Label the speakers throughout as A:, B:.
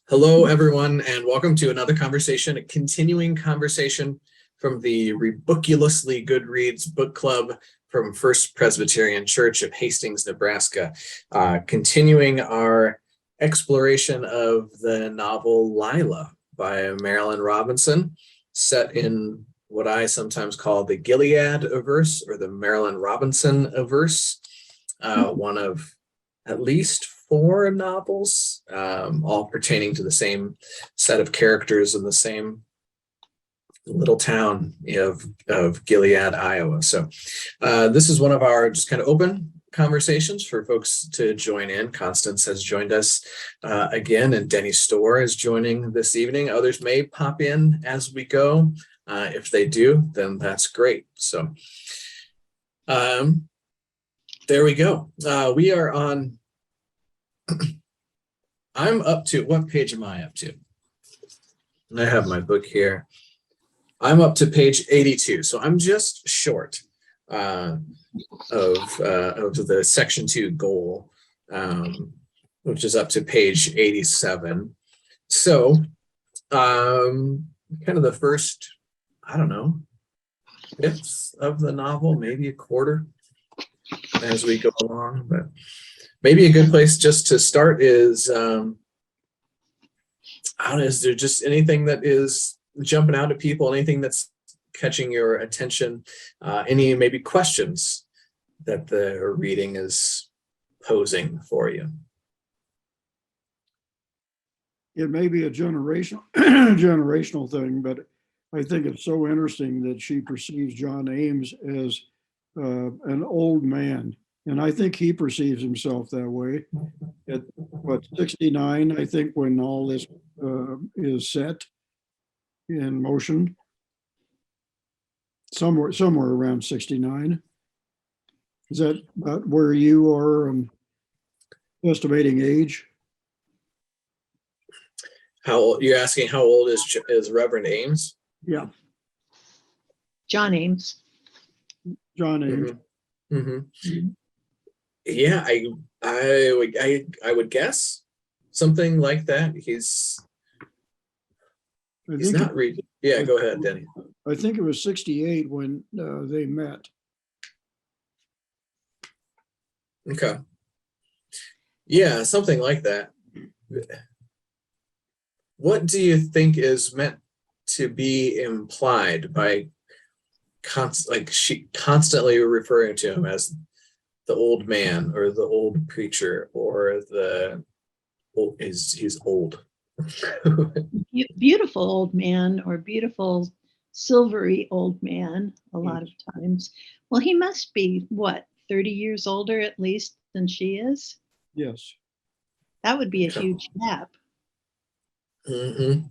A: Hello, everyone, and welcome to another conversation, a continuing conversation from the Ridiculously Goodreads Book Club from First Presbyterian Church of Hastings, Nebraska, continuing our exploration of the novel Lila by Marilynne Robinson, set in what I sometimes call the Gilead averse or the Marilynne Robinson averse, one of at least four novels, all pertaining to the same set of characters in the same little town of Gilead, Iowa. So this is one of our just kind of open conversations for folks to join in. Constance has joined us again, and Denny Storr is joining this evening. Others may pop in as we go. If they do, then that's great. So there we go. We are on I'm up to, what page am I up to? I have my book here. I'm up to page 82, so I'm just short of the section 2 goal, which is up to page 87. So kind of the first, I don't know, fifth of the novel, maybe a quarter as we go along, but maybe a good place just to start is, I don't know, is there just anything that is jumping out at people, anything that's catching your attention, any maybe questions that the reading is posing for you?
B: It may be a generational thing, but I think it's so interesting that she perceives John Ames as an old man. And I think he perceives himself that way. At 69, I think, when all this is set in motion, somewhere around 69. Is that about where you are estimating age?
A: How old, you're asking how old is Reverend Ames?
B: Yeah.
C: John Ames.
B: John Ames.
A: Mm-hmm. Mm-hmm. Yeah, I would guess something like that. He's not reading. Yeah, go ahead, Denny.
B: I think it was 68 when they met.
A: Okay. Yeah, something like that. What do you think is meant to be implied by she constantly referring to him as the old man or the old preacher or he's old?
C: Beautiful old man or beautiful silvery old man a lot of times. Well, he must be, what, 30 years older at least than she is?
B: Yes.
C: That would be a huge gap.
A: Mm-hmm.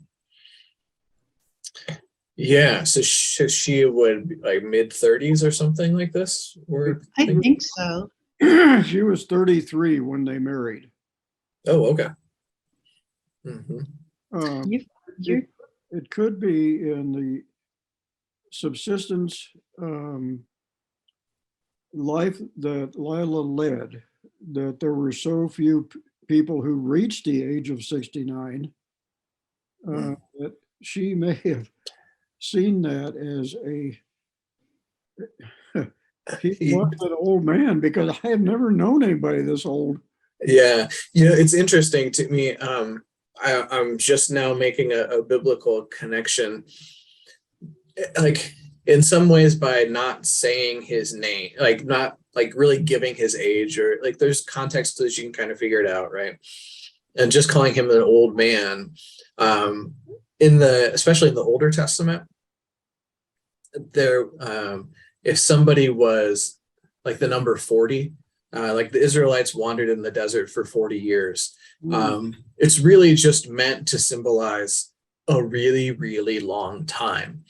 A: Yeah, so she would be like mid-30s or something like this?
C: I think so.
B: She was 33 when they married.
A: Oh, okay. Mm-hmm.
B: It could be in the subsistence life that Lila led, that there were so few people who reached the age of 69 that she may have seen that as he was an old man, because I have never known anybody this old.
A: Yeah, it's interesting to me. I'm just now making a biblical connection, like in some ways by not saying his name, like not like really giving his age, or like there's context that you can kind of figure it out, right? And just calling him an old man, especially in the Older Testament, there, if somebody was like the number 40, like the Israelites wandered in the desert for 40 years. It's really just meant to symbolize a really, really long time.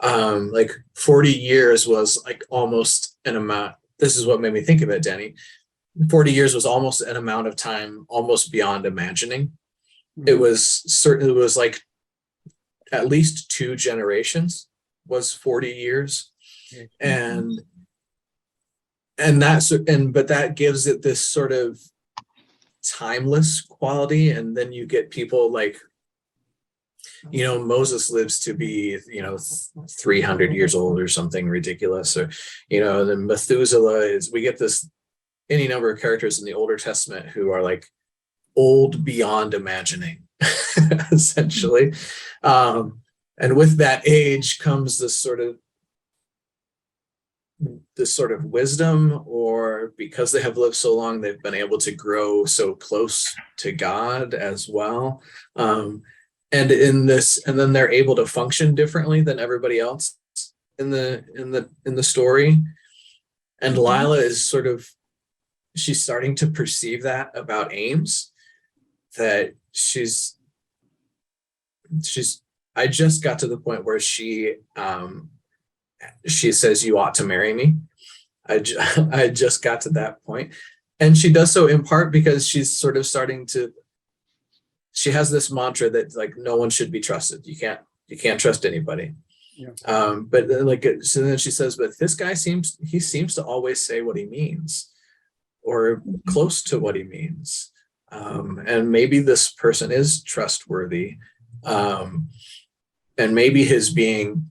A: Like 40 years was like almost an amount. This is what made me think of it, Denny. 40 years was almost an amount of time, almost beyond imagining. It was like at least 2 generations was 40 years. But that gives it this sort of timeless quality, and then you get people like, Moses lives to be 300 years old or something ridiculous, or then Methuselah is, we get this any number of characters in the Older Testament who are like old beyond imagining, essentially. And with that age comes this sort of wisdom, or because they have lived so long, they've been able to grow so close to God as well. And then they're able to function differently than everybody else in the story. And Lila is she's starting to perceive that about Ames, that I just got to the point where she says, "You ought to marry me." I just got to that point. And she does so in part because she's sort of she has this mantra that like no one should be trusted. You can't trust anybody.
B: Yeah.
A: But so then she says, but this guy seems to always say what he means, or close to what he means. And maybe this person is trustworthy. And maybe his being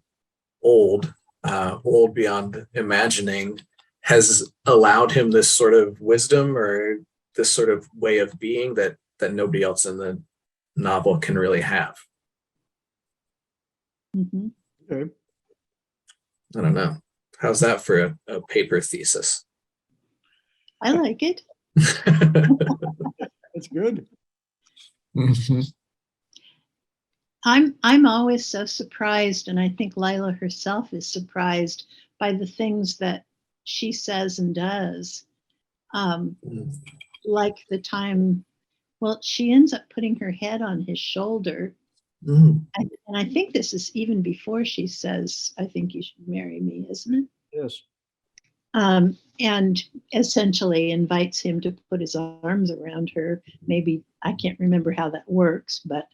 A: old beyond imagining has allowed him this sort of wisdom, or this sort of way of being that nobody else in the novel can really have.
C: Mm-hmm.
B: Okay.
A: I don't know. How's that for a paper thesis?
C: I like it.
B: That's good.
A: Mm-hmm.
C: I'm always so surprised, and I think Lila herself is surprised by the things that she says and does. Like the time, well, she ends up putting her head on his shoulder. And I think this is even before she says, "I think you should marry me," isn't it?
B: Yes.
C: And essentially invites him to put his arms around her. Maybe, I can't remember how that works, but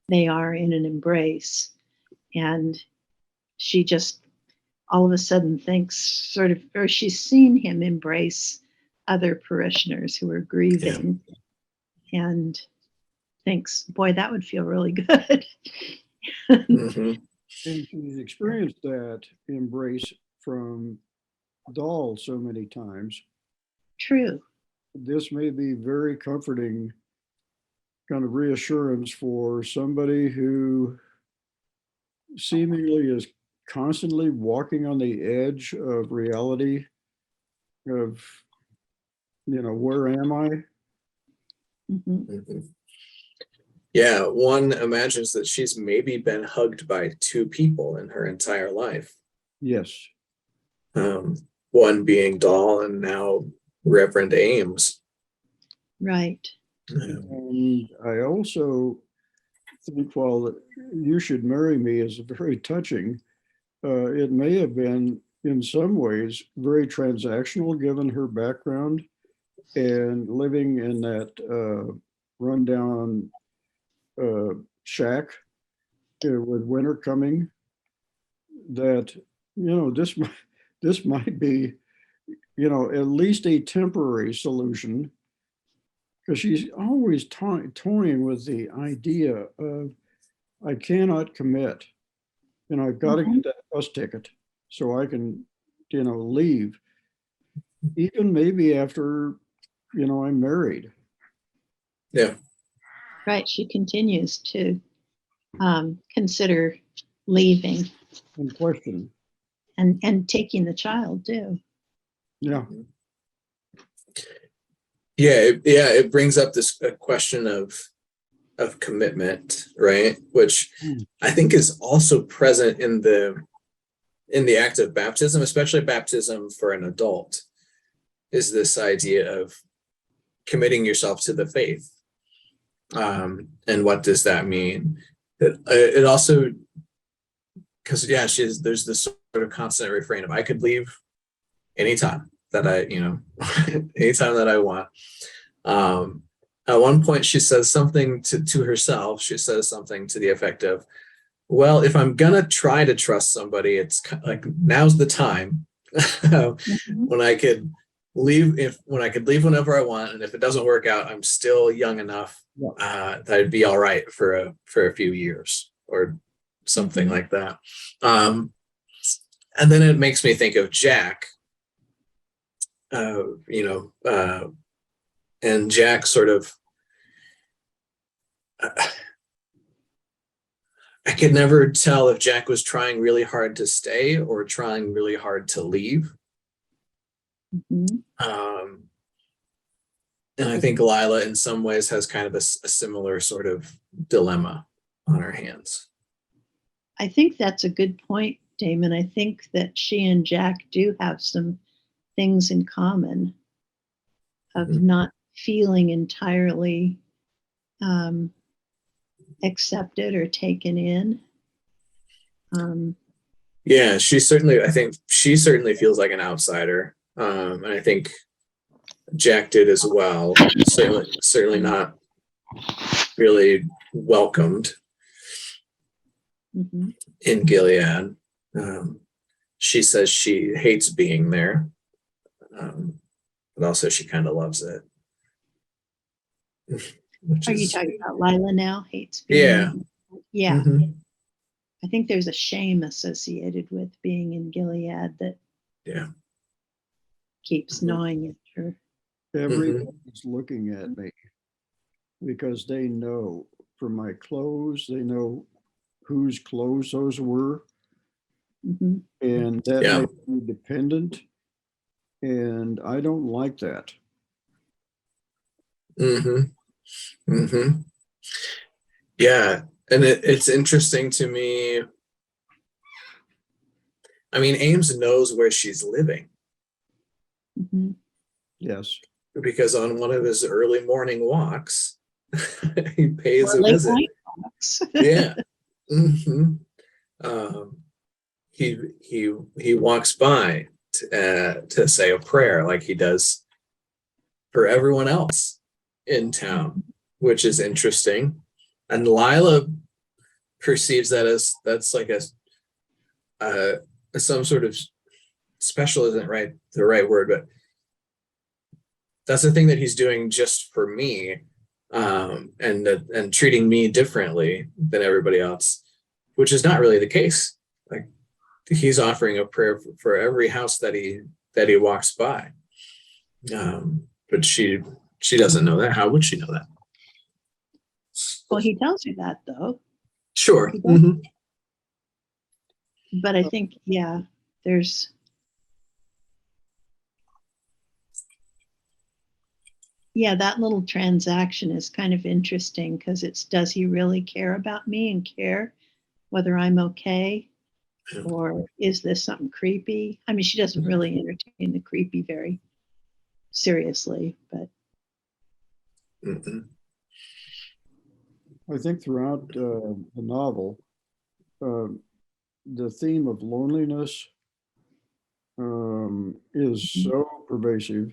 C: they are in an embrace. And she just all of a sudden thinks or she's seen him embrace other parishioners who are grieving, and thinks, boy, that would feel really good.
A: Mm-hmm.
B: And she's experienced that embrace from Dahl so many times.
C: True.
B: This may be very comforting kind of reassurance for somebody who seemingly is constantly walking on the edge of reality, of, where am I?
C: Mm-hmm.
A: Mm-hmm. Yeah, one imagines that she's maybe been hugged by two people in her entire life.
B: Yes.
A: One being Dahl, and now Reverend Ames.
C: Right.
B: And I also think, while "You should marry me" is very touching, it may have been in some ways very transactional, given her background and living in that rundown shack with winter coming, that this might be at least a temporary solution, because she's always toying with the idea of, I cannot commit, I've got to get that bus ticket so I can leave, even maybe after I'm married.
A: Yeah.
C: Right. She continues to consider leaving
B: In question.
C: and taking the child too.
B: Yeah.
A: It brings up this question of commitment, right? Which I think is also present in the act of baptism, especially baptism for an adult, is this idea of committing yourself to the faith. And what does that mean? It also, because there's this sort of constant refrain of, I could leave anytime that anytime that I want. At one point she says something to herself. She says something to the effect of, well, if I'm gonna try to trust somebody, it's like, now's the time when I could leave when I could leave whenever I want, and if it doesn't work out, I'm still young enough that I'd be all right for a few years or something like that. And then it makes me think of Jack, and Jack sort of. I could never tell if Jack was trying really hard to stay or trying really hard to leave.
C: Mhm.
A: And I think Lila, in some ways, has kind of a similar sort of dilemma on her hands.
C: I think that's a good point, Damon. I think that she and Jack do have some things in common of not feeling entirely accepted or taken in.
A: Yeah, I think she certainly feels like an outsider. And I think Jack did as well. Certainly not really welcomed in Gilead. She says she hates being there, but also she kind of loves it.
C: Are you talking about Lila now? Hates being
A: Yeah.
C: Yeah. I think there's a shame associated with being in Gilead that keeps gnawing at her.
B: Everybody's looking at me because they know from my clothes, they know whose clothes those were. And that makes me dependent. And I don't like that.
A: Yeah. And it's interesting to me. I mean, Ames knows where she's living.
B: Yes.
A: Because on one of his early morning walks, he pays a visit. Yeah. He walks by to say a prayer like he does for everyone else in town, which is interesting. And Lila perceives that as that's like a some sort of special isn't the right word, but that's the thing that he's doing just for me, and treating me differently than everybody else, which is not really the case. Like he's offering a prayer for every house that he walks by, but she doesn't know that. How would she know that?
C: Well, he tells her that though.
A: Sure.
C: But I think there's that little transaction is kind of interesting because it's, does he really care about me and care whether I'm okay? Or is this something creepy? I mean, she doesn't really entertain the creepy very seriously, but.
B: I think throughout the novel, the theme of loneliness is so pervasive.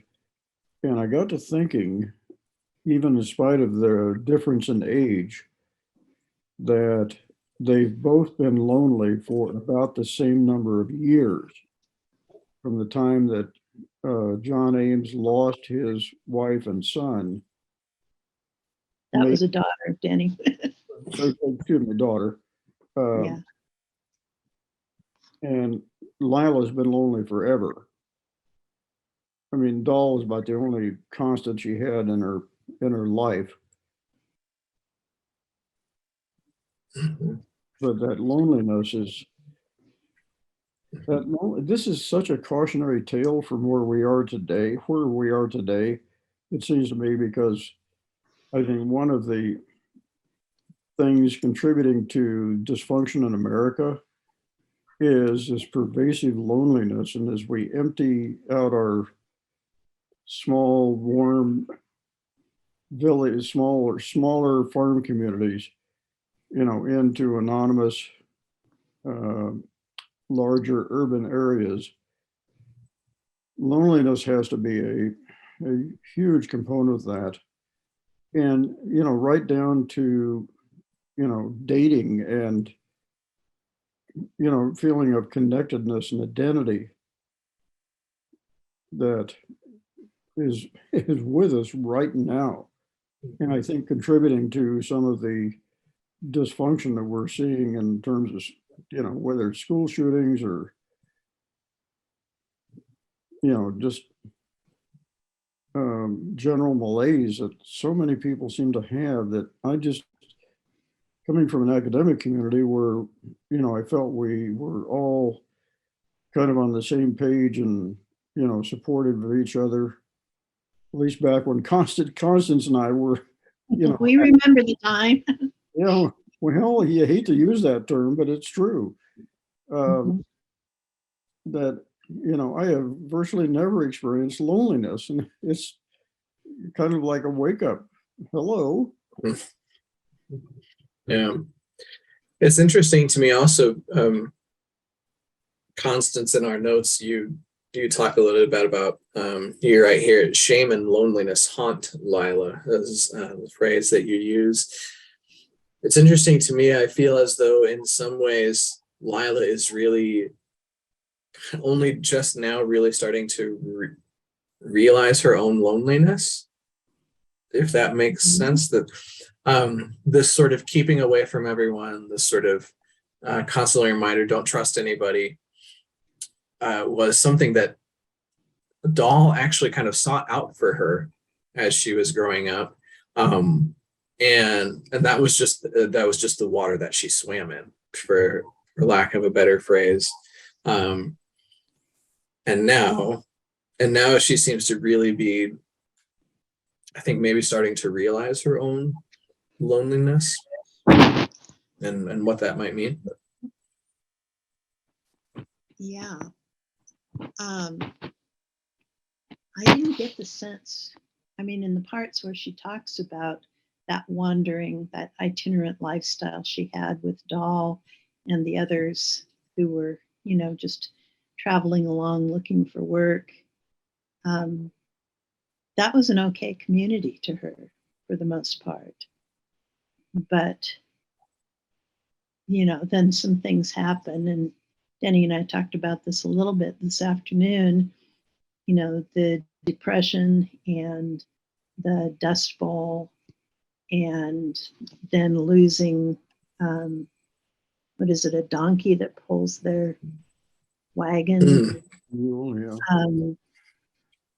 B: And I got to thinking, even in spite of the difference in age, that they've both been lonely for about the same number of years from the time that John Ames lost his wife and son.
C: That was a daughter, Danny.
B: Excuse me, daughter. And Lila's been lonely forever. I mean, Doll was about the only constant she had in her life. But that loneliness is this is such a cautionary tale from where we are today. It seems to me, because I think one of the things contributing to dysfunction in America is this pervasive loneliness. And as we empty out our small, warm village, smaller farm communities, into anonymous, larger urban areas, loneliness has to be a huge component of that. And, right down to, dating and, feeling of connectedness and identity that, is with us right now. And I think contributing to some of the dysfunction that we're seeing in terms of, whether it's school shootings or, just general malaise that so many people seem to have, that I just, coming from an academic community where, I felt we were all kind of on the same page and, supportive of each other, at least back when Constance and I were,
C: We remember the time.
B: well, you hate to use that term, but it's true. That, I have virtually never experienced loneliness, and it's kind of like a wake up. Hello.
A: Yeah. It's interesting to me also, Constance, in our notes, you talk a little bit about you right here, shame and loneliness haunt Lila, as the phrase that you use. It's interesting to me. I feel as though in some ways Lila is really only just now really starting to realize her own loneliness, if that makes sense. That this sort of keeping away from everyone, this sort of constantly reminder, don't trust anybody, was something that Doll actually kind of sought out for her as she was growing up, and that was just the water that she swam in, for lack of a better phrase. And now she seems to really be, I think, maybe starting to realize her own loneliness and what that might mean.
C: Yeah. I didn't get the sense, in the parts where she talks about that wandering, that itinerant lifestyle she had with Doll and the others who were, just traveling along looking for work. That was an okay community to her for the most part. But, then some things happen, and Denny and I talked about this a little bit this afternoon, the depression and the Dust Bowl, and then losing, what is it, a donkey that pulls their wagon.
B: Yeah.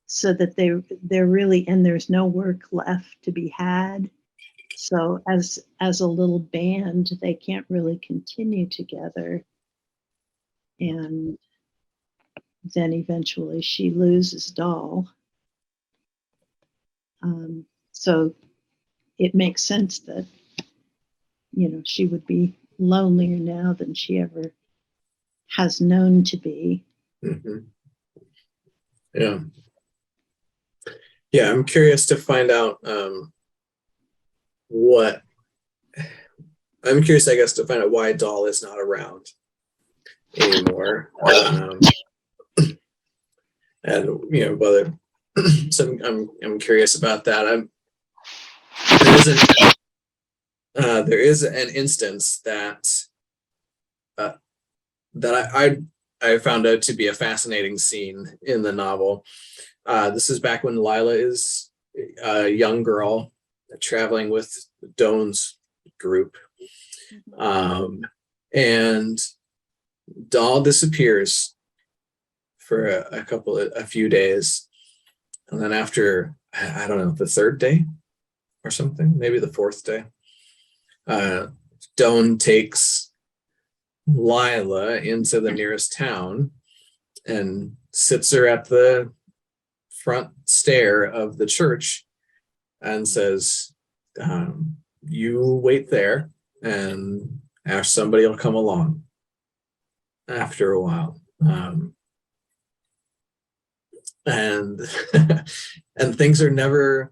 C: So that they're really, and there's no work left to be had. So as a little band, they can't really continue together. And then eventually she loses Doll. So it makes sense that, she would be lonelier now than she ever has known to be.
A: Mm-hmm. Yeah. Yeah, I'm curious to find out I'm curious, I guess, to find out why Doll is not around anymore. And whether so I'm curious about that. There is an instance that I found out to be a fascinating scene in the novel. This is back when Lila is a young girl traveling with Doan's group, and Doll disappears for a few days, and then after, I don't know, the third day or something, maybe the fourth day, Doan takes Lila into the nearest town and sits her at the front stair of the church and says, you wait there and somebody will come along after a while. And and things are never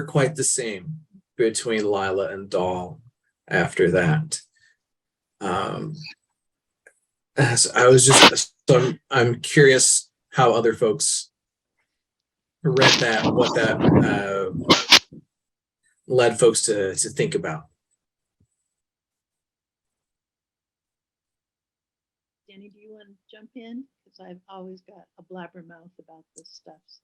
A: quite the same between Lila and Doll after that. I'm curious how other folks read that, what that led folks to think about.
C: Danny, do you want to jump in? Because I've always got a blabbermouth about this stuff. So.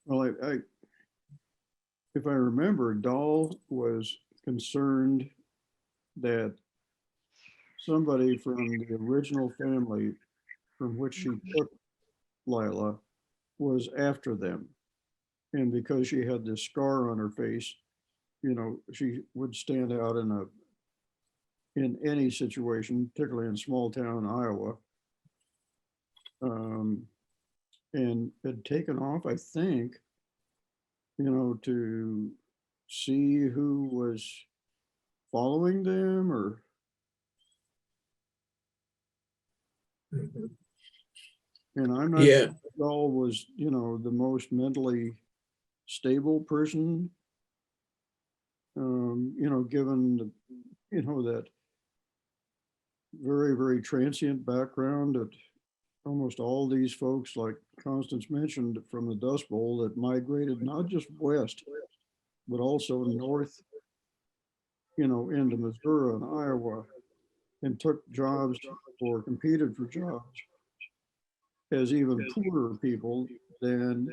B: Well, if I remember, Dahl was concerned that somebody from the original family from which she took Lila was after them. And because she had this scar on her face, she would stand out in any situation, particularly in small town Iowa. And had taken off, I think, to see who was following them or. And I'm not
A: Yeah.
B: sure Dahl was, the most mentally stable person, given that very, very transient background that almost all these folks, like Constance mentioned, from the Dust Bowl that migrated not just west, but also north, into Missouri and Iowa, and took jobs or competed for jobs as even poorer people than,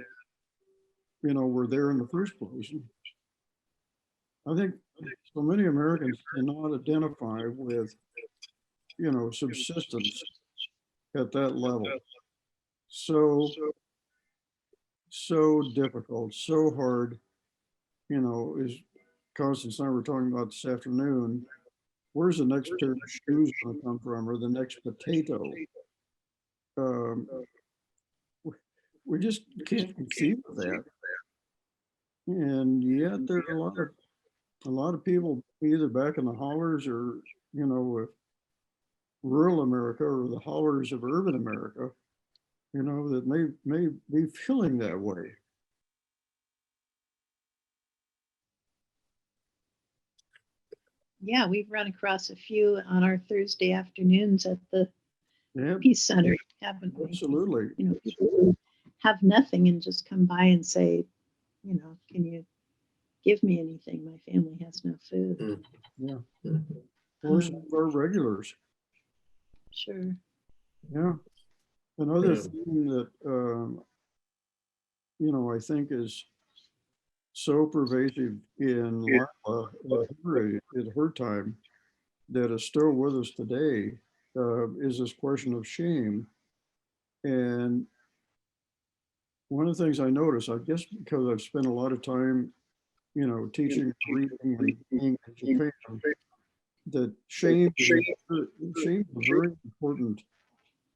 B: were there in the first place. I think so many Americans cannot identify with, subsistence at that level. So difficult, so hard, as Constance and I were talking about this afternoon. Where's the next pair of shoes going to come from, or the next potato? Um, we just can't conceive of that. And yet there are a lot of people either back in the hollers or, rural America or the hollers of urban America, that may be feeling that way.
C: Yeah, we've run across a few on our Thursday afternoons at the
B: Yeah,
C: Peace Center, haven't we?
B: absolutely.
C: People who have nothing and just come by and say, can you give me anything? My family has no food.
B: Yeah.
A: Mhm.
B: Or some of our regulars.
C: Sure.
B: Yeah. Another
A: Yeah.
B: thing that, I think is so pervasive in Lila at her time that is still with us today is this question of shame. And one of the things I notice, I guess because I've spent a lot of time, teaching, reading, and being in Japan, that shame is a very important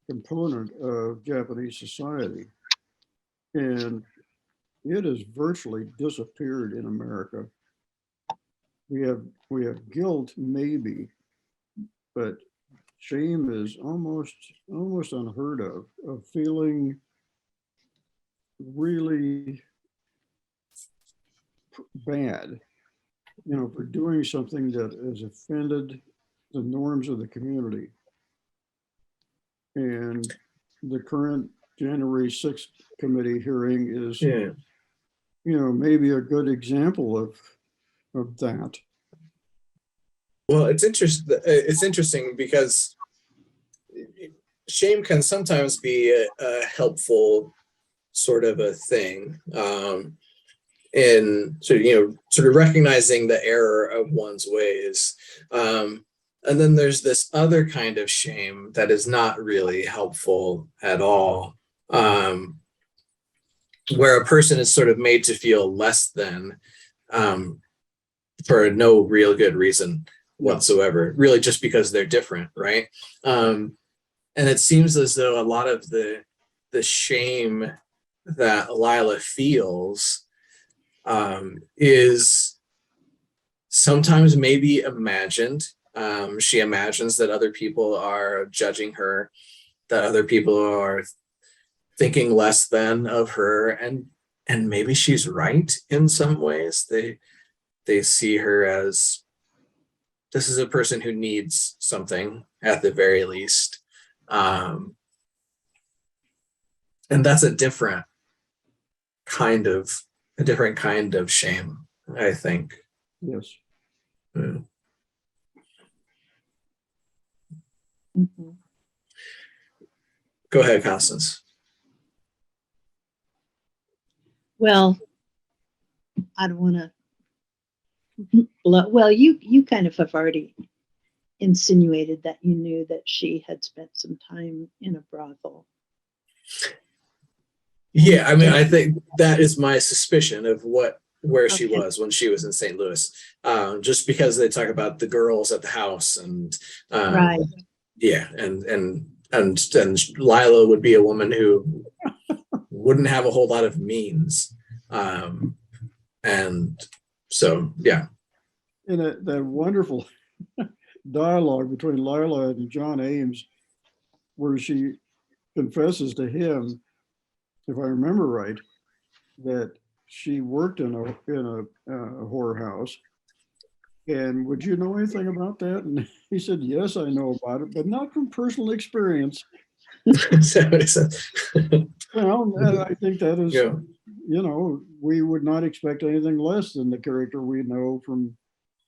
B: component of Japanese society. And it has virtually disappeared in America. We have guilt, maybe, but shame is almost unheard of feeling really bad, for doing something that has offended the norms of the community. And the current January 6th committee hearing is,
A: Yeah.
B: maybe a good example of that.
A: Well, it's interesting because shame can sometimes be a helpful sort of a thing, in sort of recognizing the error of one's ways. And then there's this other kind of shame that is not really helpful at all, where a person is sort of made to feel less than, for no real good reason whatsoever, really just because they're different, right? And it seems as though a lot of the shame that Lila feels is sometimes maybe imagined. She imagines that other people are judging her, that other people are thinking less than of her, and maybe she's right in some ways. They see her as, this is a person who needs something at the very least. And that's a different kind of shame, I think.
B: Yes.
A: Mm.
C: Mm-hmm.
A: Go ahead, Constance.
C: Well, I don't want to. Well, you kind of have already insinuated that you knew that she had spent some time in a brothel.
A: Yeah, I mean, I think that is my suspicion of where she
C: Okay.
A: was when she was in St. Louis. Just because they talk about the girls at the house, and
C: Right.
A: yeah, and Lila would be a woman who wouldn't have a whole lot of means, and so yeah.
B: And that wonderful dialogue between Lila and John Ames, where she confesses to him, if I remember right, that she worked in a whorehouse. And would you know anything about that? And he said, yes, I know about it, but not from personal experience.
A: So,
B: Well, I think that is,
A: yeah.
B: we would not expect anything less than the character we know from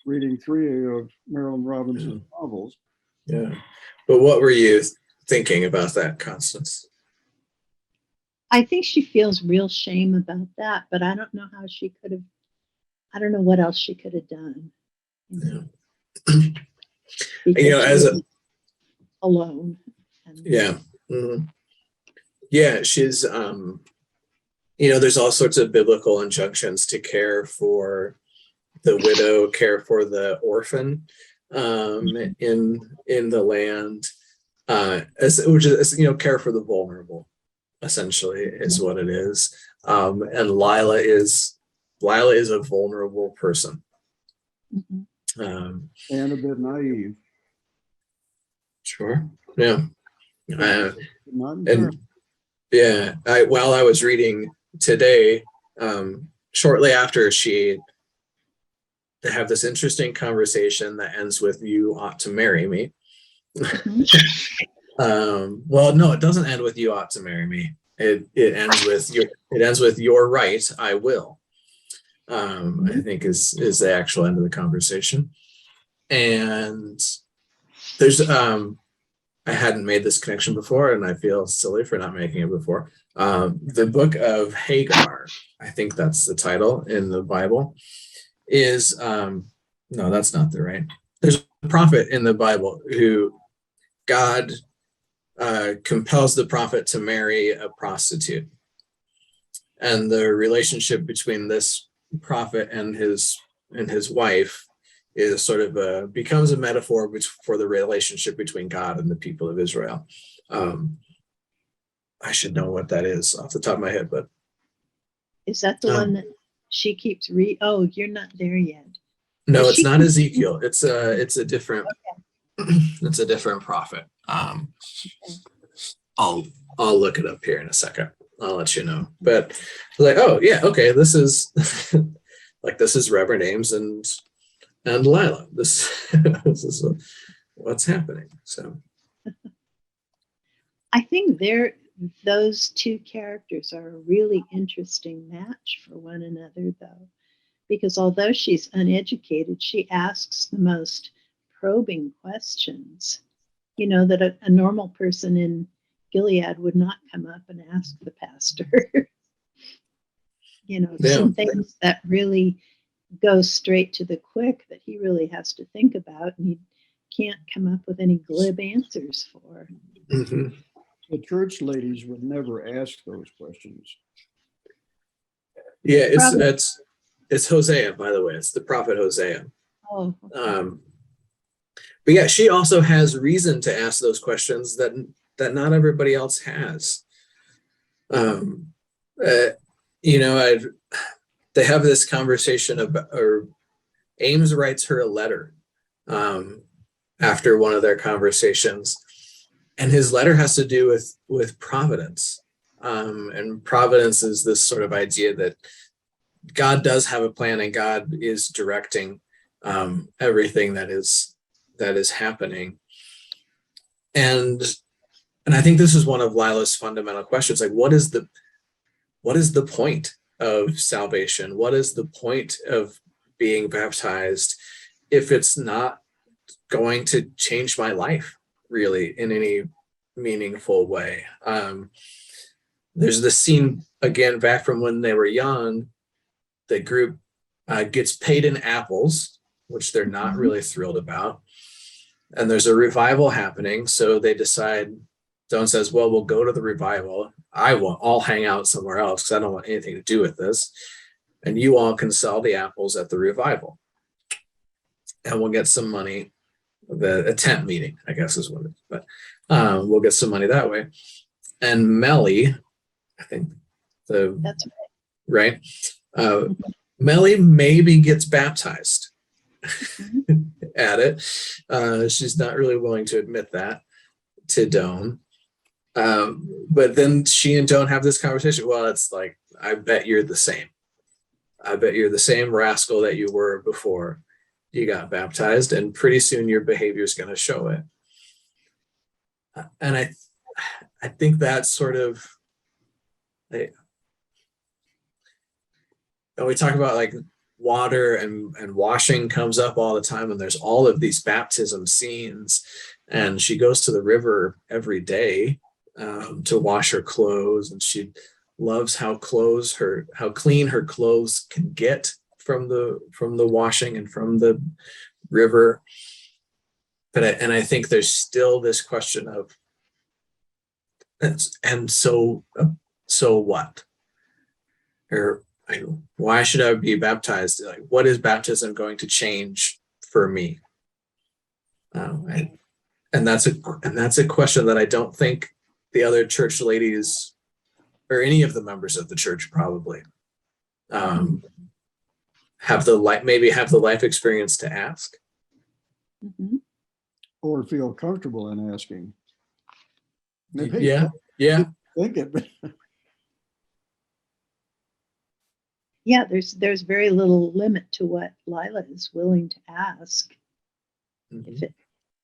B: reading 3 of Marilynne Robinson's novels.
A: Yeah. But what were you thinking about that, Constance?
C: I think she feels real shame about that, but I don't know how she could have. I don't know what else she could have done.
A: Yeah.
C: Because
A: as a
C: alone.
A: yeah. Mm-hmm. Yeah, she's there's all sorts of biblical injunctions to care for the widow, care for the orphan, in the land, which is care for the vulnerable, essentially, is what it is. And Lila is a vulnerable person,
B: and a bit naive.
A: Sure, yeah,
B: and
A: yeah. While I was reading today, shortly after they have this interesting conversation that ends with "You ought to marry me." Well, no, it doesn't end with "You ought to marry me." It ends with "You're right, I will." I think is the actual end of the conversation. And there's I hadn't made this connection before, and I feel silly for not making it before. The book of Hagar, I think that's the title in the Bible, is no, that's not the right. There's a prophet in the Bible who God compels the prophet to marry a prostitute, and the relationship between this prophet and his wife is sort of becomes a metaphor for the relationship between God and the people of Israel. I should know what that is off the top of my head, but
C: is that the one that she keeps Oh, you're not there yet.
A: No, it's not Ezekiel. It's a different it's a different prophet. I'll look it up here in a second. I'll let you know. But like, oh yeah, okay, this is this is Reverend Ames and Lila. This is what's happening. So
C: I think those two characters are a really interesting match for one another, though, because although she's uneducated, she asks the most probing questions, that a normal person in Gilead would not come up and ask the pastor. Some things that really go straight to the quick that he really has to think about, and he can't come up with any glib answers for.
A: Mm-hmm.
B: The church ladies would never ask those questions.
A: Yeah, it's Hosea, by the way. It's the prophet Hosea.
C: Oh. Okay.
A: But yeah, she also has reason to ask those questions that not everybody else has. They have this conversation about, or Ames writes her a letter after one of their conversations, and his letter has to do with providence. And providence is this sort of idea that God does have a plan, and God is directing everything that is happening. And I think this is one of Lila's fundamental questions. Like, what is the point of salvation? What is the point of being baptized if it's not going to change my life really in any meaningful way? there's the scene again back from when they were young. The group gets paid in apples, which they're not really thrilled about. And there's a revival happening. So they decide, Doan says, well, we'll go to the revival. I'll hang out somewhere else because I don't want anything to do with this. And you all can sell the apples at the revival. And we'll get some money. A tent meeting, I guess is what it is. But we'll get some money that way. And Melly, I think
C: That's
A: right. Melly maybe gets baptized at it. She's not really willing to admit that to Doan. But then she and Doan have this conversation. Well, it's like, I bet you're the same. I bet you're the same rascal that you were before you got baptized, and pretty soon your behavior is going to show it. And I think that's sort of, and we talk about like water and washing comes up all the time, and there's all of these baptism scenes, and she goes to the river every day to wash her clothes, and she loves how clean her clothes can get from the washing and from the river. But I think there's still this question of, and so what? Or why should I be baptized? Like, what is baptism going to change for me? And that's a question that I don't think the other church ladies or any of the members of the church probably have the life experience to ask.
C: Mm-hmm.
B: Or feel comfortable in asking.
A: Yeah.
B: Think it.
C: Yeah, there's very little limit to what Lila is willing to ask if it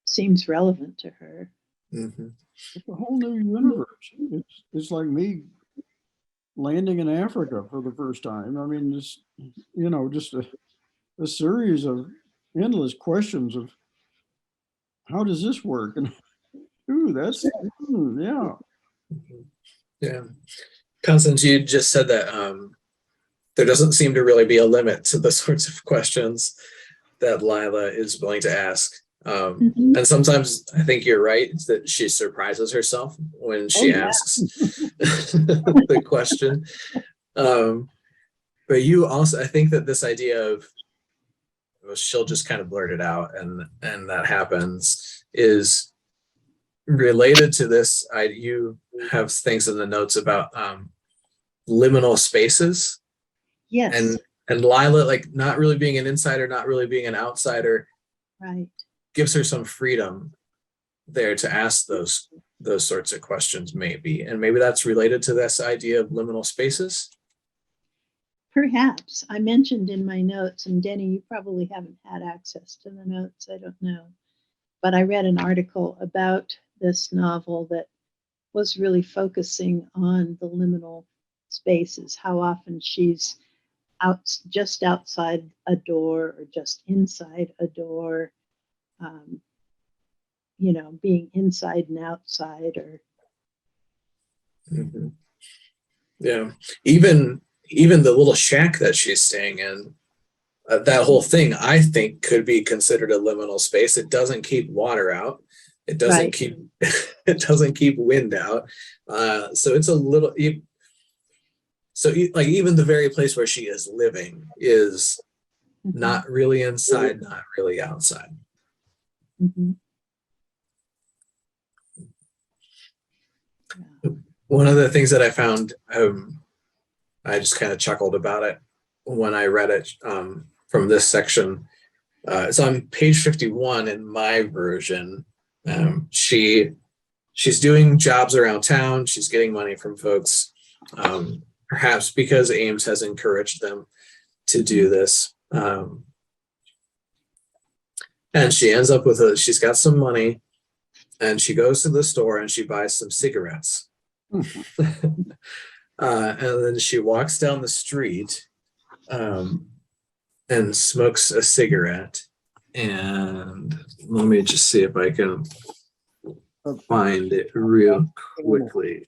C: seems relevant to her.
A: Mm-hmm.
B: It's a whole new universe. It's like me landing in Africa for the first time. I mean, just a series of endless questions of how does this work? And yeah.
A: Yeah. Constance, you just said that there doesn't seem to really be a limit to the sorts of questions that Lila is willing to ask. And sometimes I think you're right that she surprises herself when she asks the question. But you also, I think that this idea of, well, she'll just kind of blurt it out and that happens is related to this. You have things in the notes about liminal spaces.
C: Yes.
A: And Lila, like not really being an insider, not really being an outsider,
C: Right.
A: gives her some freedom there to ask those sorts of questions, maybe. And maybe that's related to this idea of liminal spaces.
C: Perhaps. I mentioned in my notes, and Denny, you probably haven't had access to the notes, I don't know. But I read an article about this novel that was really focusing on the liminal spaces, how often she's just outside a door or just inside a door, being inside and outside, or
A: Yeah, even the little shack that she's staying in, that whole thing I think could be considered a liminal space. It doesn't keep water out, it doesn't keep it doesn't keep wind out, so it's a little, so like even the very place where she is living is not really inside, not really outside. One of the things that I found, I just kind of chuckled about it when I read it from this section. It's on page 51 in my version. She's doing jobs around town. She's getting money from folks, perhaps because Ames has encouraged them to do this. And she ends up she's got some money, and she goes to the store and she buys some cigarettes. And then she walks down the street and smokes a cigarette. And let me just see if I can find it real quickly.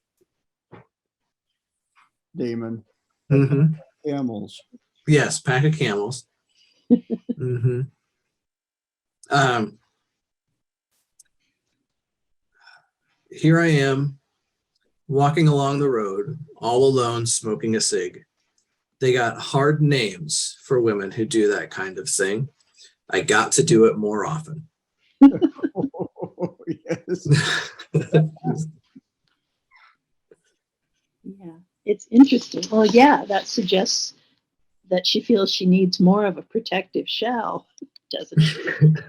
B: Damon.
A: Mm-hmm.
B: Camels.
A: Yes, pack of camels. Mm-hmm. Here I am, walking along the road, all alone, smoking a cig. They got hard names for women who do that kind of thing. I got to do it more often.
B: Oh, yes.
C: Yeah, it's interesting. Well, yeah, that suggests that she feels she needs more of a protective shell, doesn't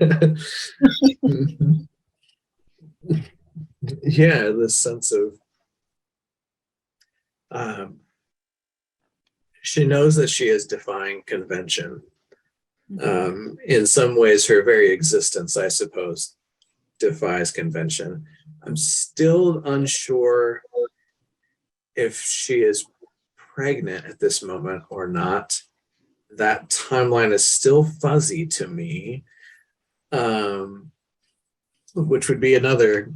C: it?
A: Yeah, this sense of um, she knows that she is defying convention. In some ways, her very existence, I suppose, defies convention. I'm still unsure if she is pregnant at this moment or not. That timeline is still fuzzy to me, which would be another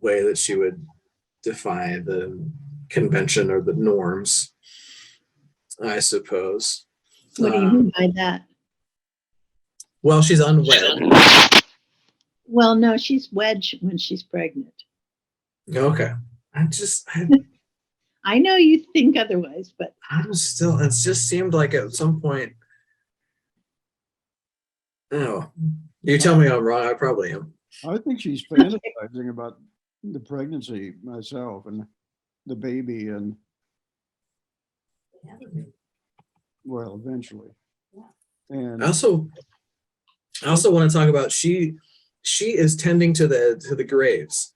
A: way that she would defy the convention or the norms, I suppose.
C: What do you mean by that?
A: Well, she's unwed.
C: Well, no, she's wed when she's pregnant.
A: Okay.
C: I know you think otherwise, but
A: I'm still, it just seemed like at some point, oh, you tell me I'm wrong, I probably am.
B: I think she's fantasizing about the pregnancy myself and the baby and, well, eventually. And
A: I also want to talk about she is tending to the graves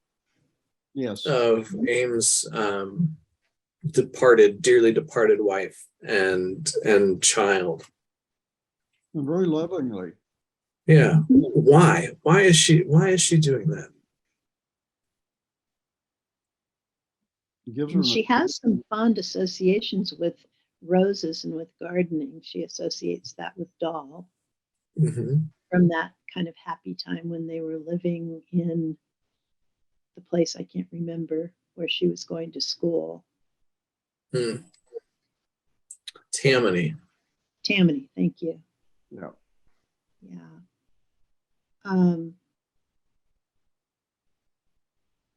B: yes,
A: of Ames' dearly departed wife and child.
B: and very lovingly.
A: Yeah. Why is she doing that?
B: It gives her
C: and she has some fond associations with roses and with gardening. She associates that with Doll
A: Mm-hmm.
C: from that kind of happy time when they were living in the place I can't remember where she was going to school.
A: Tammany.
C: Tammany, thank you.
B: Yeah.
C: Yeah.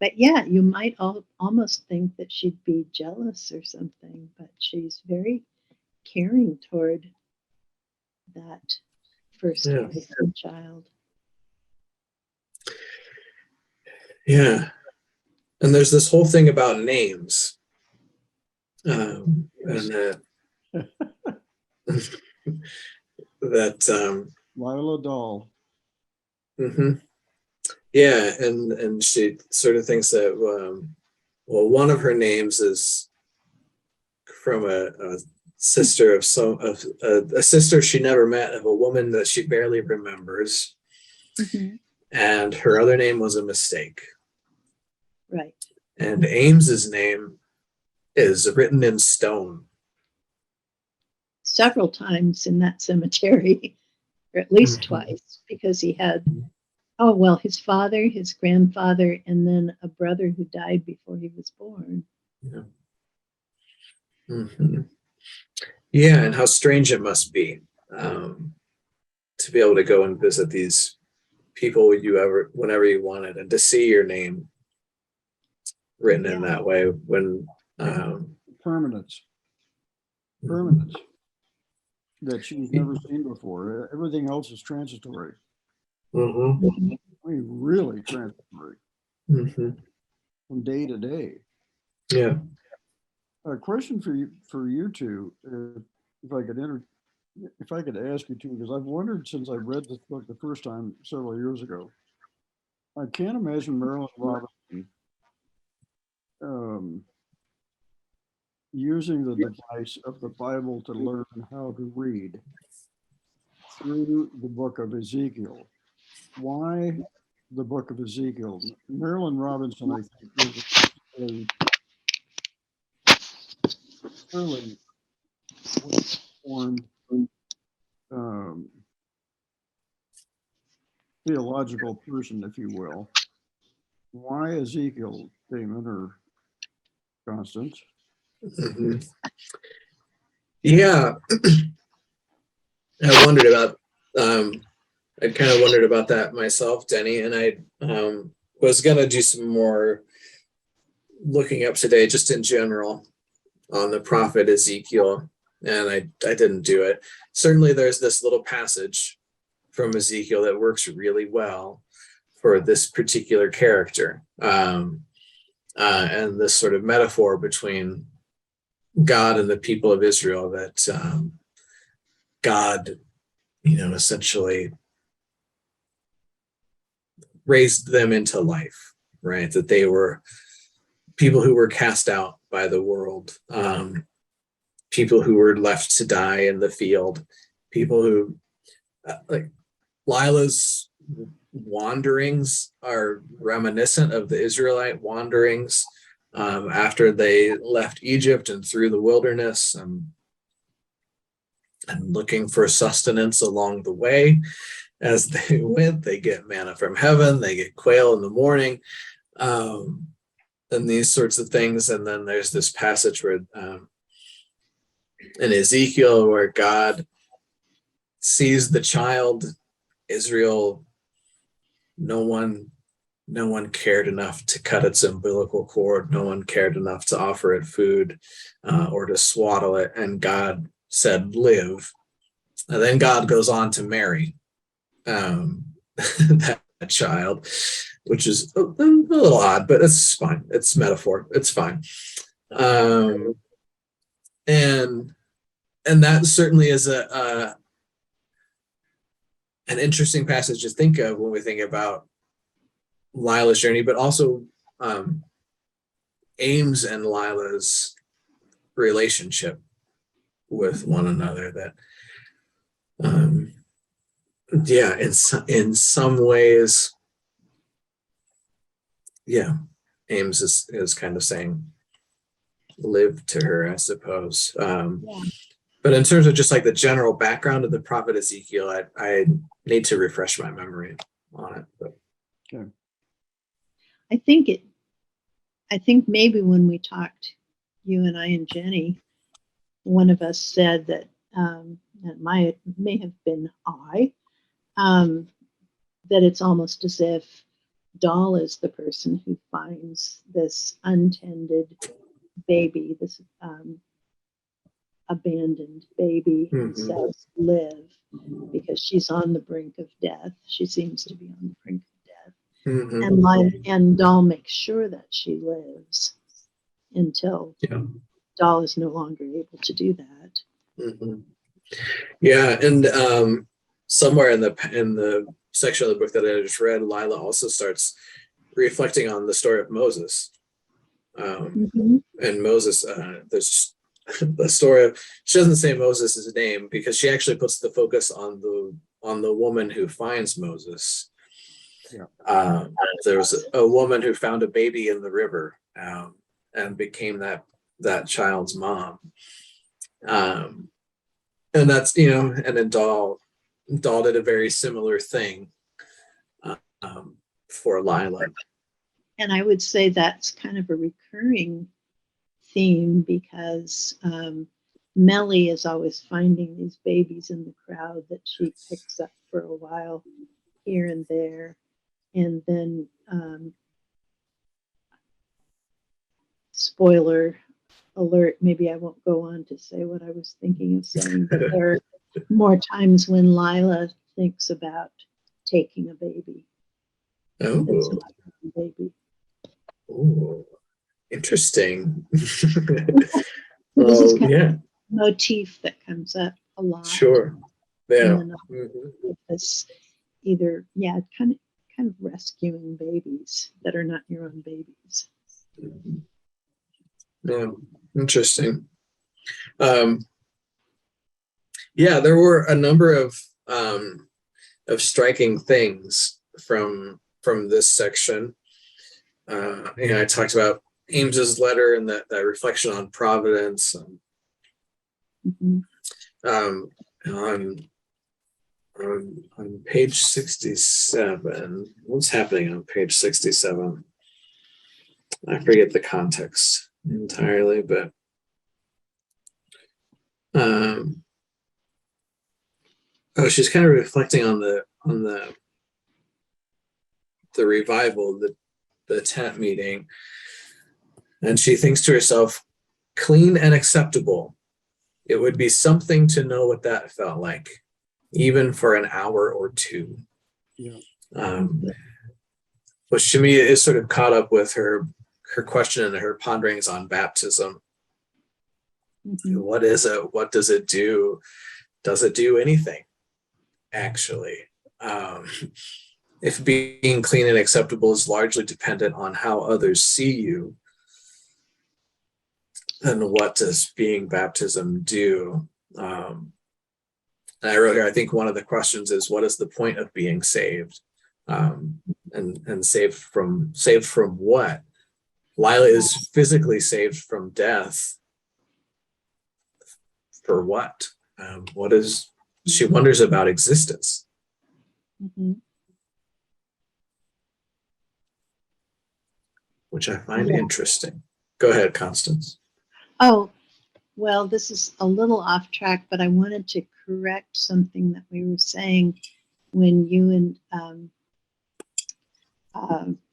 C: But yeah, you might almost think that she'd be jealous or something, but she's very caring toward that first
A: Yeah.
C: wife and child.
A: Yeah. And there's this whole thing about names. And that
B: Lila Doll.
A: mm-hmm. Yeah, and she sort of thinks that well, one of her names is from a sister of a sister she never met, of a woman that she barely remembers,
C: Mm-hmm.
A: and her other name was a mistake.
C: Right.
A: And Ames's name is written in stone.
C: Several times in that cemetery, or at least
A: Mhm.
C: twice, because he had, oh, well, his father, his grandfather, and then a brother who died before he was born.
A: Yeah. Mm-hmm. Yeah, and how strange it must be to be able to go and visit these people whenever you wanted, and to see your name written in that way when
B: Permanence that she's never seen before. Everything else is transitory.
A: mm-hmm.
B: I mean, really transitory
A: Mm-hmm.
B: from day to day.
A: Yeah.
B: A question for you two, if I could if I could ask you two, because I've wondered since I read this book the first time several years ago. I can't imagine Marilynne Robinson using the device of the Bible to learn how to read through the book of Ezekiel. Why the book of Ezekiel? Marilynne Robinson, I think, is a fairly well-informed um, theological person, if you will. Why Ezekiel, Damon or Constance?
A: Mhm. Yeah, I wondered about, I kind of wondered about that myself, Denny, and I was gonna do some more looking up today, just in general, on the prophet Ezekiel, and I didn't do it. Certainly, there's this little passage from Ezekiel that works really well for this particular character, and this sort of metaphor between God and the people of Israel, that God, essentially raised them into life, right? That they were people who were cast out by the world, people who were left to die in the field, people who, like Lila's wanderings are reminiscent of the Israelite wanderings after they left Egypt and through the wilderness, and looking for sustenance along the way. As they went, they get manna from heaven, they get quail in the morning, and these sorts of things. And then there's this passage where in Ezekiel where God sees the child Israel. No one cared enough to cut its umbilical cord. No one cared enough to offer it food or to swaddle it. And God said, "Live." And then God goes on to marry that child, which is a little odd, but it's fine. It's metaphor. It's fine. And that certainly is an interesting passage to think of when we think about Lila's journey, but also Ames and Lila's relationship with one another. That, yeah, in some ways, yeah, Ames is kind of saying, "Live" to her, I suppose.
C: Yeah.
A: But in terms of just like the general background of the prophet Ezekiel, I need to refresh my memory on it. But.
B: Okay.
C: I think maybe when we talked, you and I and Jenny, one of us said that, it may have been I, that it's almost as if Doll is the person who finds this untended baby, this abandoned baby, and says, "Live," because she's on the brink of death. She seems to be on the brink of death. And Doll makes sure that she lives until Doll is no longer able to do that.
A: Yeah, and somewhere in the section of the book that I just read, Lila also starts reflecting on the story of Moses. And Moses, there's the story of, she doesn't say Moses' name because she actually puts the focus on the woman who finds Moses. There was a woman who found a baby in the river and became that child's mom. And that's, and then Doll did a very similar thing for Lila.
C: And I would say that's kind of a recurring theme because Melly is always finding these babies in the crowd that she picks up for a while here and there. And then, spoiler alert, maybe I won't go on to say what I was thinking of saying, but there are more times when Lila thinks about taking a baby. It's not her baby.
A: Oh, interesting.
C: This is kind of a motif that comes up a lot.
A: Sure. Yeah.
C: This either, kind of rescuing babies that are not your own babies.
A: Yeah, interesting. Yeah, there were a number of striking things from this section. I talked about Ames's letter and that reflection on providence. On page 67, what's happening on page 67? I forget the context entirely, but Um, oh, she's kind of reflecting on the revival, the tent meeting, and she thinks to herself, clean and acceptable. It would be something to know what that felt like, even for an hour or two.
B: Yeah.
A: Which to me is sort of caught up with her question and her ponderings on baptism.
C: Mhm.
A: What is it? What does it do? Does it do anything, actually? If being clean and acceptable is largely dependent on how others see you, then what does being baptism do? And I wrote here, I think one of the questions is, what is the point of being saved? And saved from what? Lila is physically saved from death. For what? What is, she wonders about existence,
C: Mhm.
A: which I find
C: Yeah.
A: interesting. Go ahead, Constance.
C: Oh, well, this is a little off track, but I wanted to correct something that we were saying when you and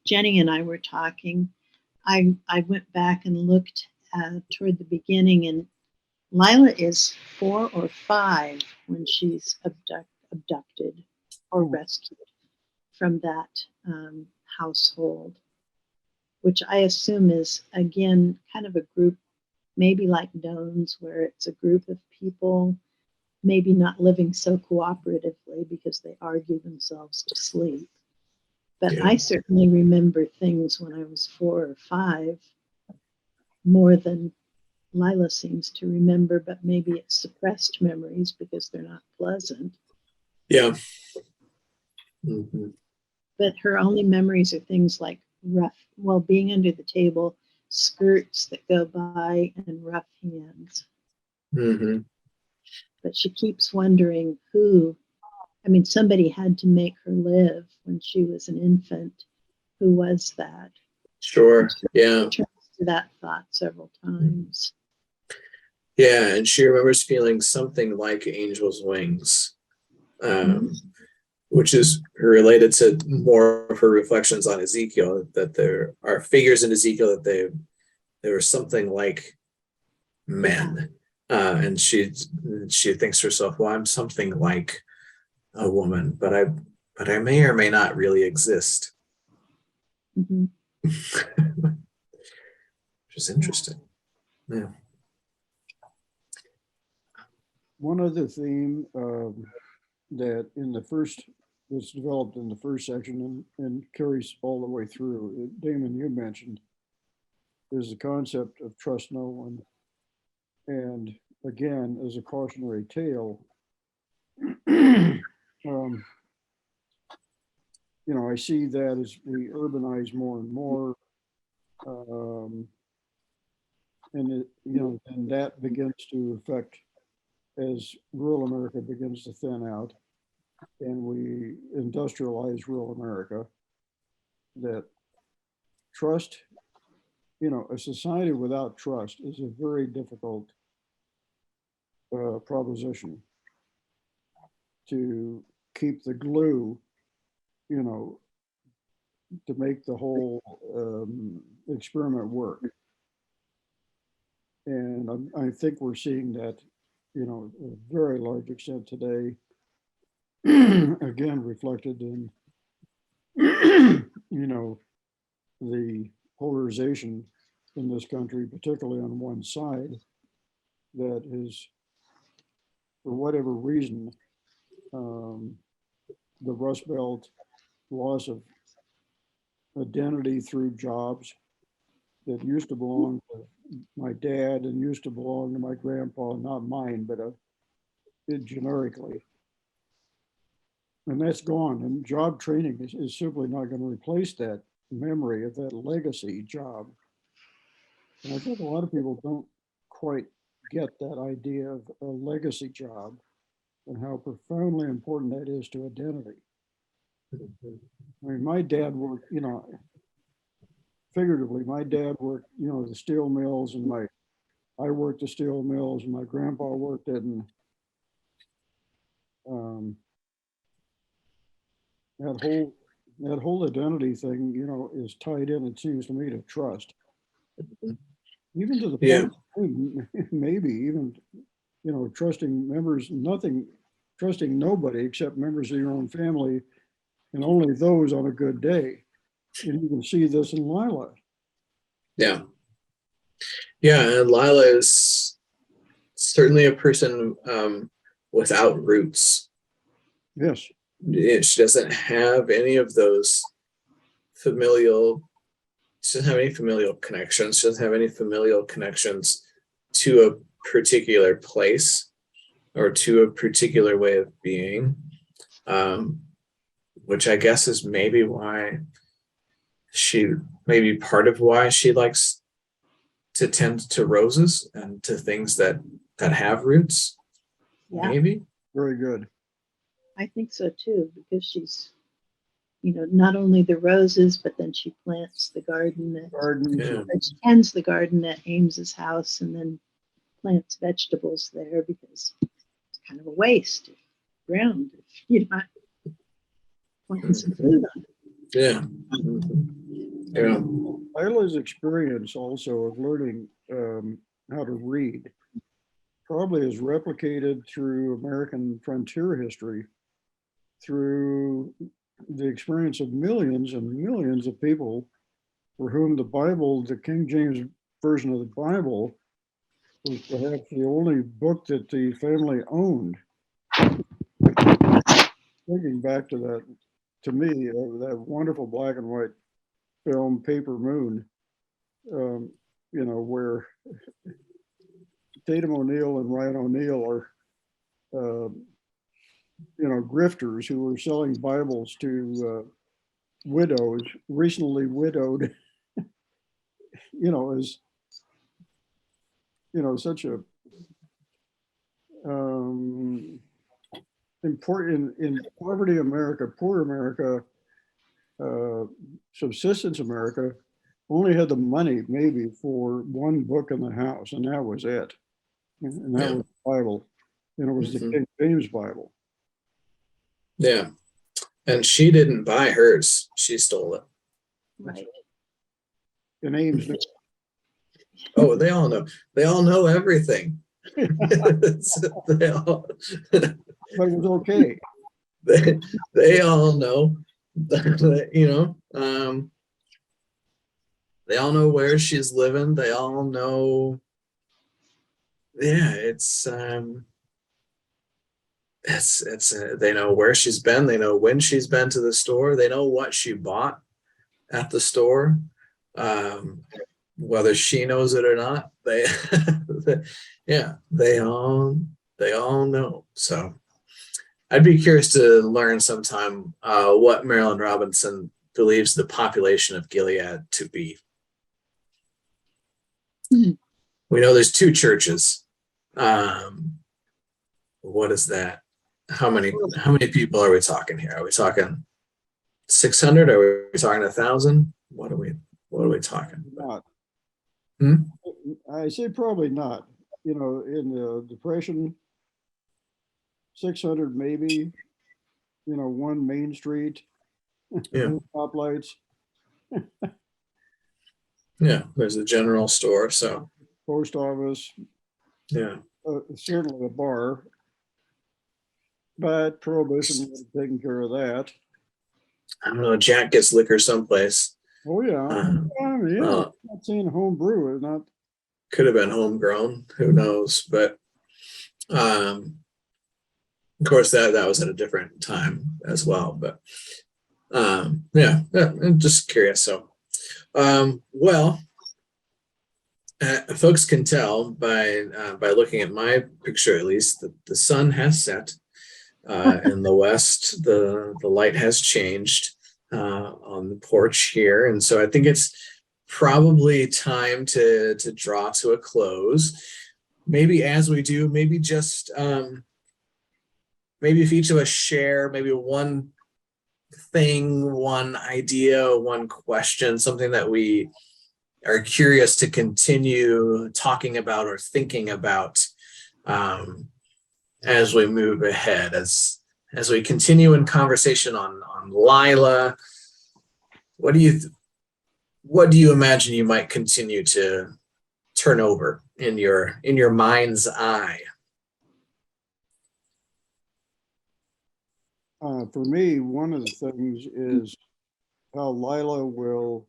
C: Jenny and I were talking. I went back and looked toward the beginning, and Lila is 4 or 5 when she's abducted or rescued from that household, which I assume is, again, kind of a group, maybe like Doan's, where it's a group of people maybe not living so cooperatively because they argue themselves to sleep. But
A: Yeah.
C: I certainly remember things when I was 4 or 5 more than Lila seems to remember, but maybe it's suppressed memories because they're not pleasant.
A: Yeah. Mm-hmm.
C: But her only memories are things like being under the table, skirts that go by, and rough hands.
A: Mm-hmm.
C: But she keeps wondering who. I mean, somebody had to make her live when she was an infant. Who was that?
A: Sure. Yeah.
C: She turns to that thought several times.
A: Yeah. And she remembers feeling something like angel's wings, which is related to more of her reflections on Ezekiel, that there are figures in Ezekiel that they were something like men. And she thinks to herself, well, I'm something like a woman, but I may or may not really exist.
C: Mm-hmm.
A: Which is interesting. Yeah.
B: One other theme that in the first, was developed in the first section and carries all the way through, Damon, you mentioned, is the concept of trust no one. And again, as a cautionary tale, I see that as we urbanize more and more, and that begins to affect as rural America begins to thin out and we industrialize rural America, that trust, a society without trust is a very difficult proposition to keep the glue, to make the whole experiment work. And I think we're seeing that, a very large extent today, again, reflected in, the polarization in this country, particularly on one side, that is, for whatever reason, the Rust Belt, loss of identity through jobs that used to belong to my dad and used to belong to my grandpa, not mine, but generically. And that's gone. And job training is simply not going to replace that memory of that legacy job. And I think a lot of people don't quite get that idea of a legacy job and how profoundly important that is to identity. I mean, my dad worked, figuratively, my dad worked, the steel mills, and my I worked at steel mills. My grandpa worked in that whole identity thing, is tied in, it seems to me, to trust. Even to the
A: Yeah.
B: point, maybe even, trusting members, trusting nobody except members of your own family, and only those on a good day. And you can see this in Lila.
A: Yeah. Yeah. And Lila is certainly a person without roots.
B: Yes.
A: She doesn't have any of those familial, she doesn't have any familial connections. She doesn't have any familial connections to a particular place or to a particular way of being, which I guess is maybe part of why she likes to tend to roses and to things that have roots.
C: Yeah.
A: Maybe.
B: Very good.
C: I think so too, because she's, not only the roses, but then she plants the garden
B: Gardens.
A: Yeah.
C: she tends the garden at Ames's house, and then plants vegetables there because it's kind of a waste of ground if you're not planting some food on it.
A: Yeah. Yeah.
B: Lila's experience also of learning how to read probably is replicated through American frontier history, through the experience of millions and millions of people for whom the Bible, the King James Version of the Bible, was perhaps the only book that the family owned. Thinking back to that, to me, that wonderful black and white film, Paper Moon, where Tatum O'Neal and Ryan O'Neal are, grifters who were selling Bibles to widows, recently widowed, as, such a important in poverty America, poor America, subsistence America, only had the money maybe for one book in the house, and that was it. And that was the Bible. And it was the King James Bible.
A: Yeah. And she didn't buy hers. She stole it.
C: Right.
B: And Ames knew.
A: Oh, they all know. They all know everything. They all,
B: But it was okay.
A: they all know, they all know where she's living. They all know. Yeah, it's they know where she's been. They know when she's been to the store. They know what she bought at the store. Whether she knows it or not, they all know. So I'd be curious to learn sometime what Marilynne Robinson believes the population of Gilead to be.
C: Mhm.
A: We know there's 2 churches. What is that? How many people are we talking here? Are we talking 600? Are we talking 1,000? What are we talking about?
B: Not. I say probably not. In the Depression, 600 maybe. One Main Street,
A: Yeah.
B: stoplights.
A: Yeah, there's a general store, so
B: Post office,
A: yeah.
B: certainly a bar, but Prohibition would have taken care of that.
A: I don't know. Jack gets liquor someplace.
B: Oh yeah,
A: Well,
B: not saying home brew is not.
A: could have been homegrown. Who knows? But of course, that was at a different time as well. But yeah, I'm just curious. So, well. Folks can tell by looking at my picture, at least, that the sun has set in the west. The light has changed on the porch here, and so I think it's probably time to draw to a close. Maybe as we do, maybe just maybe if each of us share maybe one thing, one idea, one question, something that we are curious to continue talking about or thinking about as we move ahead, as we continue in conversation on Lila. What do you imagine you might continue to turn over in your mind's eye?
B: For me, one of the things is how Lila will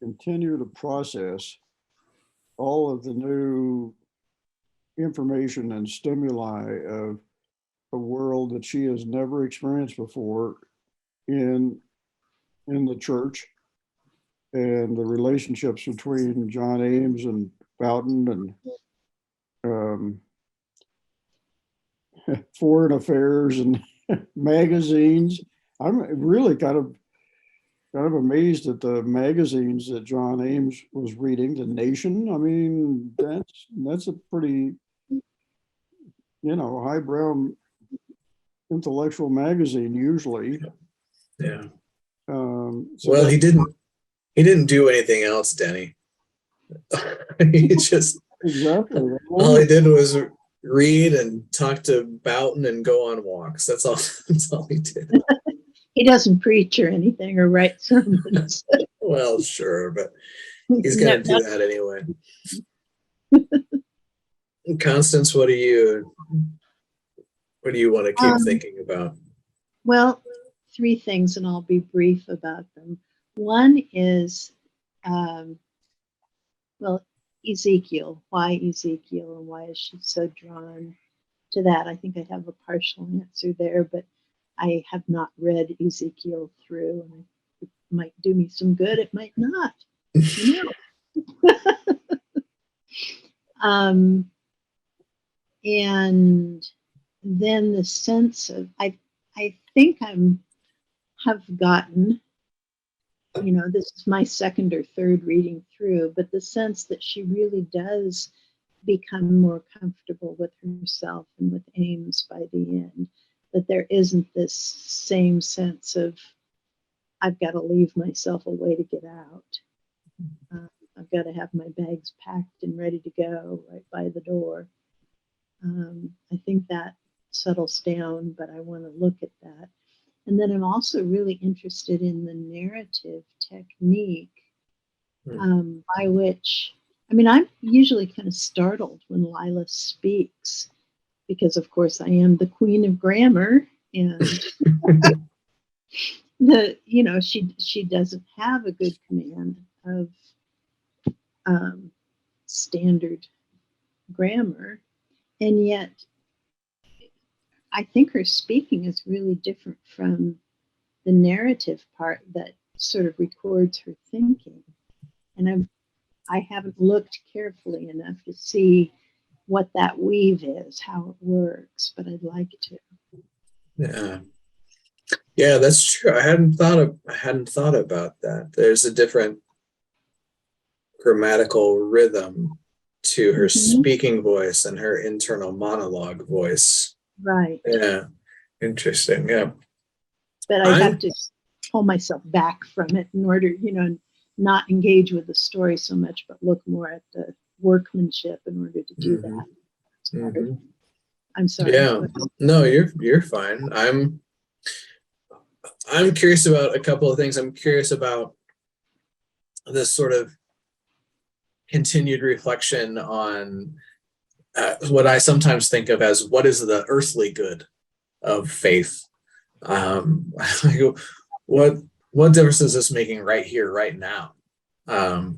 B: continue to process all of the new information and stimuli of a world that she has never experienced before in the church, and the relationships between John Ames and Boughton, and foreign affairs and magazines. I'm really kind of amazed at the magazines that John Ames was reading. The Nation. I mean, that's a pretty, highbrow intellectual magazine usually.
A: Yeah.
B: So
A: Well, he didn't do anything else, Denny. He just
B: exactly.
A: all he did was read and talk to Boughton and go on walks. That's all. That's all he did.
C: He doesn't preach or anything or write sermons.
A: Well, sure, but he's gonna do that anyway. Constance, what do you want to keep thinking about?
C: Well, three things, and I'll be brief about them. One is, Ezekiel. Why Ezekiel, and why is she so drawn to that? I think I have a partial answer there, but I have not read Ezekiel through, and it might do me some good. It might not. And then the sense of I think have gotten, this is my second or third reading through, but the sense that she really does become more comfortable with herself and with Ames by the end, that there isn't this same sense of I've got to leave myself a way to get out. I've got to have my bags packed and ready to go right by the door. I think that settles down, but I want to look at that. And then I'm also really interested in the narrative technique by which, I'm usually kind of startled when Lila speaks, because of course I am the queen of grammar, and she doesn't have a good command of standard grammar, and yet I think her speaking is really different from the narrative part that sort of records her thinking. And I haven't looked carefully enough to see what that weave is, how it works, but I'd like to.
A: Yeah, that's true. I hadn't thought about that. There's a different grammatical rhythm to her speaking voice and her internal monologue voice.
C: Right.
A: Yeah. Interesting. Yeah.
C: But I have to pull myself back from it in order, not engage with the story so much, but look more at the workmanship in order to do that. I'm sorry.
A: Yeah. No, you're fine. I'm curious about a couple of things. I'm curious about this sort of continued reflection on what I sometimes think of as what is the earthly good of faith. What difference is this making right here, right now?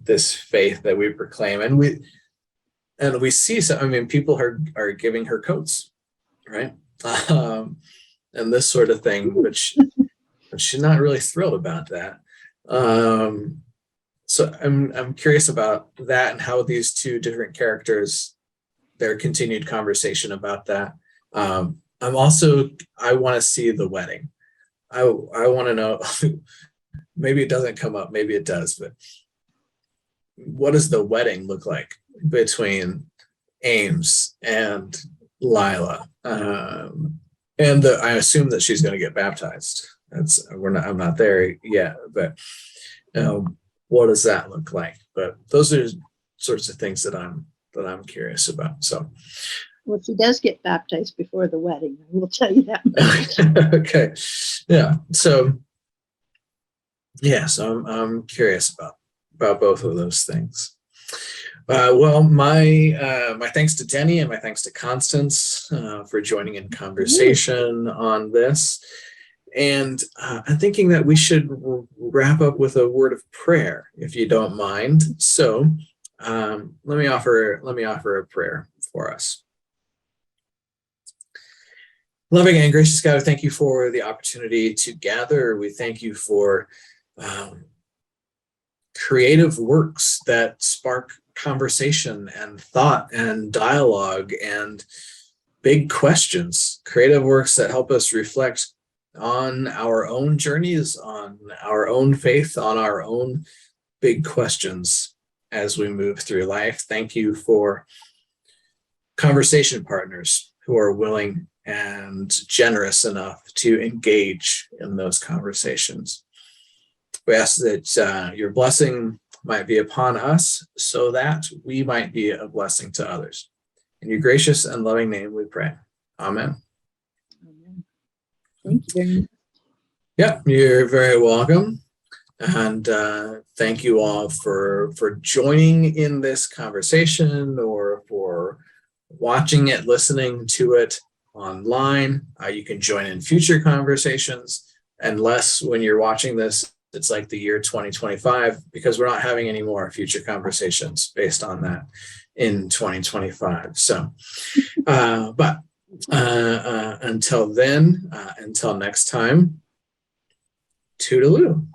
A: This faith that we proclaim, and we see. So, people are giving her coats, right? And this sort of thing, but she's not really thrilled about that. So I'm curious about that and how these two different characters, their continued conversation about that. I want to see the wedding. I want to know, maybe it doesn't come up, maybe it does, but what does the wedding look like between Ames and Lila? And I assume that she's going to get baptized. I'm not there yet, but what does that look like? But those are sorts of things that I'm curious about. So
C: Well, she does get baptized before the wedding. I will tell you that much.
A: okay. Yeah. So I'm curious about both of those things. Well, my thanks to Denny and my thanks to Constance for joining in conversation on this. And I'm thinking that we should wrap up with a word of prayer, if you don't mind. So let me offer a prayer for us. Loving and gracious God, thank you for the opportunity to gather. We thank you for creative works that spark conversation and thought and dialogue and big questions, creative works that help us reflect on our own journeys, on our own faith, on our own big questions as we move through life. Thank you for conversation partners who are willing and generous enough to engage in those conversations. We ask that your blessing might be upon us so that we might be a blessing to others. In your gracious and loving name we pray. Amen.
C: Amen. Thank you very much.
A: Yeah, you're very welcome. And thank you all for joining in this conversation or for watching it, listening to it online. You can join in future conversations, unless when you're watching this, it's like the year 2025, because we're not having any more future conversations based on that in 2025. So, but until then, until next time, toodaloo.